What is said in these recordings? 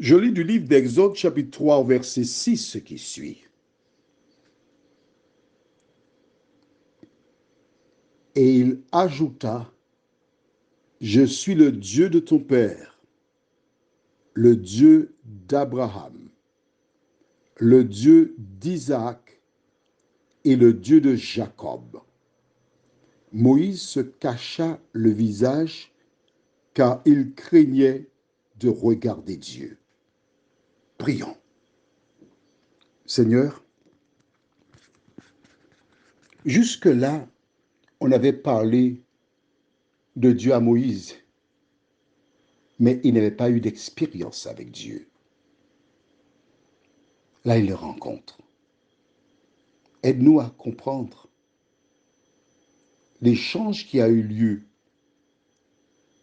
Je lis du livre d'Exode, chapitre 3, au verset 6, ce qui suit. Et il ajouta, je suis le Dieu de ton père, le Dieu d'Abraham, le Dieu d'Isaac et le Dieu de Jacob. Moïse se cacha le visage car il craignait de regarder Dieu. Prions. Seigneur, jusque-là, on avait parlé de Dieu à Moïse, mais il n'avait pas eu d'expérience avec Dieu. Là, il le rencontre. Aide-nous à comprendre l'échange qui a eu lieu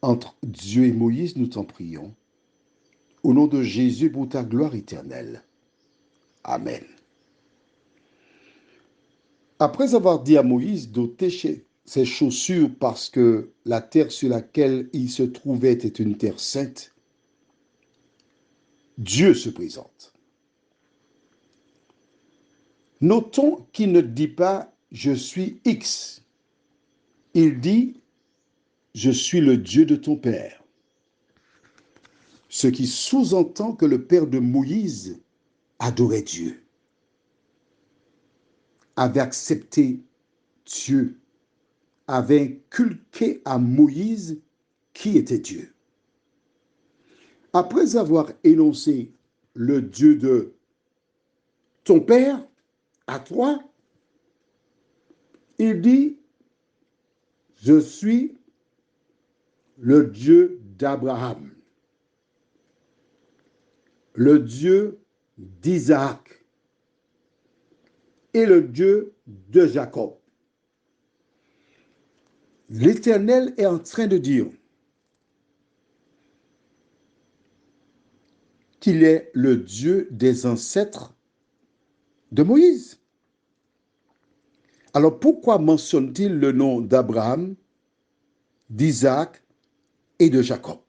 entre Dieu et Moïse, nous t'en prions. Au nom de Jésus, pour ta gloire éternelle. Amen. Après avoir dit à Moïse d'ôter ses chaussures parce que la terre sur laquelle il se trouvait était une terre sainte, Dieu se présente. Notons qu'il ne dit pas « je suis X ». Il dit « je suis le Dieu de ton père ». Ce qui sous-entend que le père de Moïse adorait Dieu, avait accepté Dieu, avait inculqué à Moïse qui était Dieu. Après avoir énoncé le Dieu de ton père à toi, il dit, je suis le Dieu d'Abraham, le Dieu d'Isaac et le Dieu de Jacob. L'Éternel est en train de dire qu'il est le Dieu des ancêtres de Moïse. Alors pourquoi mentionne-t-il le nom d'Abraham, d'Isaac et de Jacob?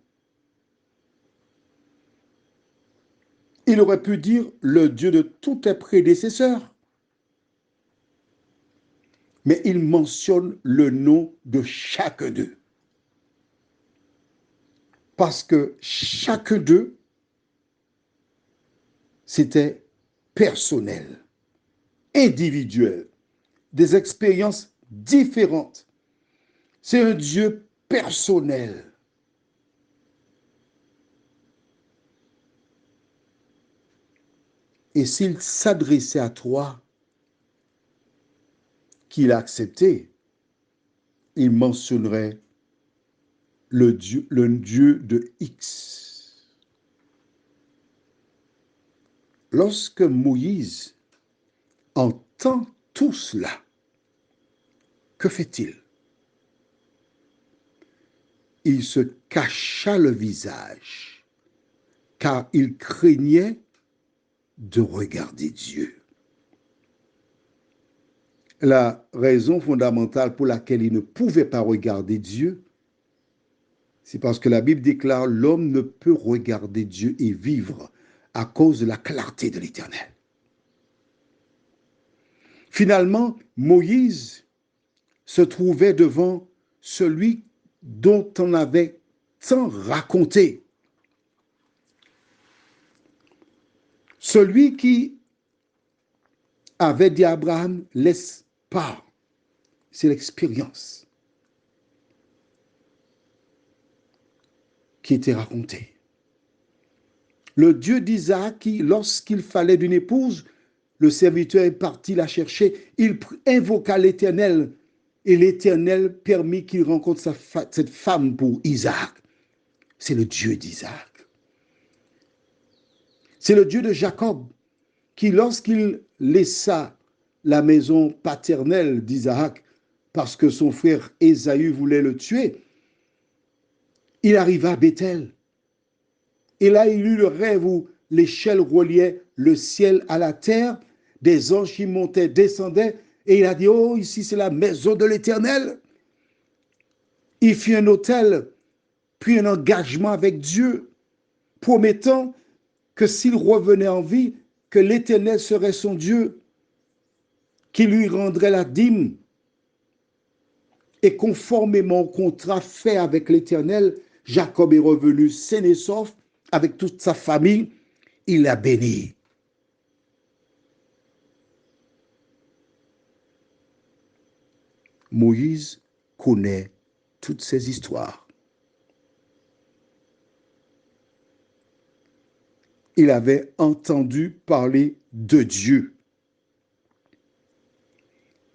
Il aurait pu dire le Dieu de tous tes prédécesseurs. Mais il mentionne le nom de chaque d'eux. Parce que chaque d'eux, c'était personnel, individuel, des expériences différentes. C'est un Dieu personnel. Et s'il s'adressait à toi, qu'il a accepté, il mentionnerait le Dieu de X. Lorsque Moïse entend tout cela, que fait-il? Il se cacha le visage, car il craignait de regarder Dieu. La raison fondamentale pour laquelle il ne pouvait pas regarder Dieu, c'est parce que la Bible déclare l'homme ne peut regarder Dieu et vivre à cause de la clarté de l'Éternel. Finalement, Moïse se trouvait devant celui dont on avait tant raconté. Celui qui avait dit à Abraham, laisse pas. C'est l'expérience qui était racontée. Le Dieu d'Isaac qui, lorsqu'il fallait d'une épouse, le serviteur est parti la chercher, il invoqua l'Éternel et l'Éternel permit qu'il rencontre cette femme pour Isaac. C'est le Dieu d'Isaac. C'est le Dieu de Jacob qui, lorsqu'il laissa la maison paternelle d'Isaac parce que son frère Ésaü voulait le tuer, il arriva à Bethel. Et là, il eut le rêve où l'échelle reliait le ciel à la terre, des anges qui montaient, descendaient, et il a dit, oh, ici c'est la maison de l'Éternel. Il fit un autel, prit un engagement avec Dieu, promettant que s'il revenait en vie, que l'Éternel serait son Dieu, qui lui rendrait la dîme. Et conformément au contrat fait avec l'Éternel, Jacob est revenu sain et sauf avec toute sa famille. Il l'a béni. Moïse connaît toutes ces histoires. Il avait entendu parler de Dieu.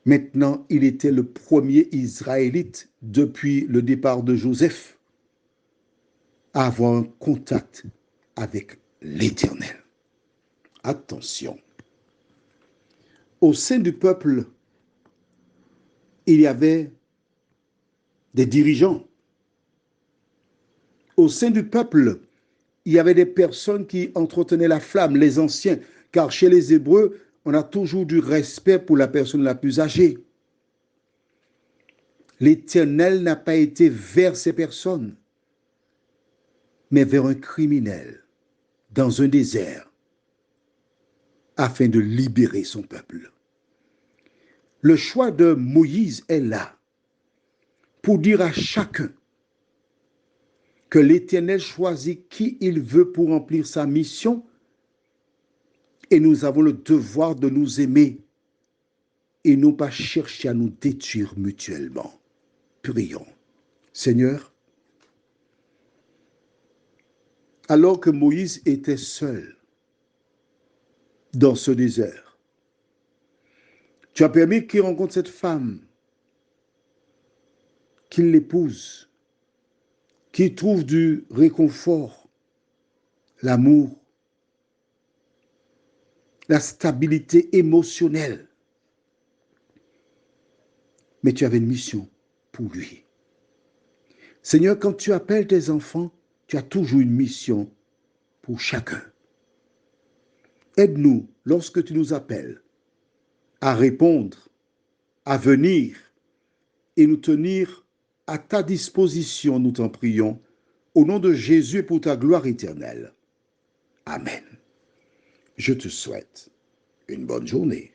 Maintenant, il était le premier Israélite depuis le départ de Joseph à avoir un contact avec l'Éternel. Attention. Au sein du peuple, il y avait des dirigeants. Au sein du peuple, il y avait des personnes qui entretenaient la flamme, les anciens, car chez les Hébreux, on a toujours du respect pour la personne la plus âgée. L'Éternel n'a pas été vers ces personnes, mais vers un criminel dans un désert, afin de libérer son peuple. Le choix de Moïse est là pour dire à chacun que l'Éternel choisit qui il veut pour remplir sa mission et nous avons le devoir de nous aimer et non pas chercher à nous détruire mutuellement. Prions. Seigneur, alors que Moïse était seul dans ce désert, tu as permis qu'il rencontre cette femme, qu'il l'épouse, qu'il trouve du réconfort, l'amour, la stabilité émotionnelle. Mais tu avais une mission pour lui. Seigneur, quand tu appelles tes enfants, tu as toujours une mission pour chacun. Aide-nous, lorsque tu nous appelles, à répondre, à venir et nous tenir à ta disposition, nous t'en prions, au nom de Jésus et pour ta gloire éternelle. Amen. Je te souhaite une bonne journée.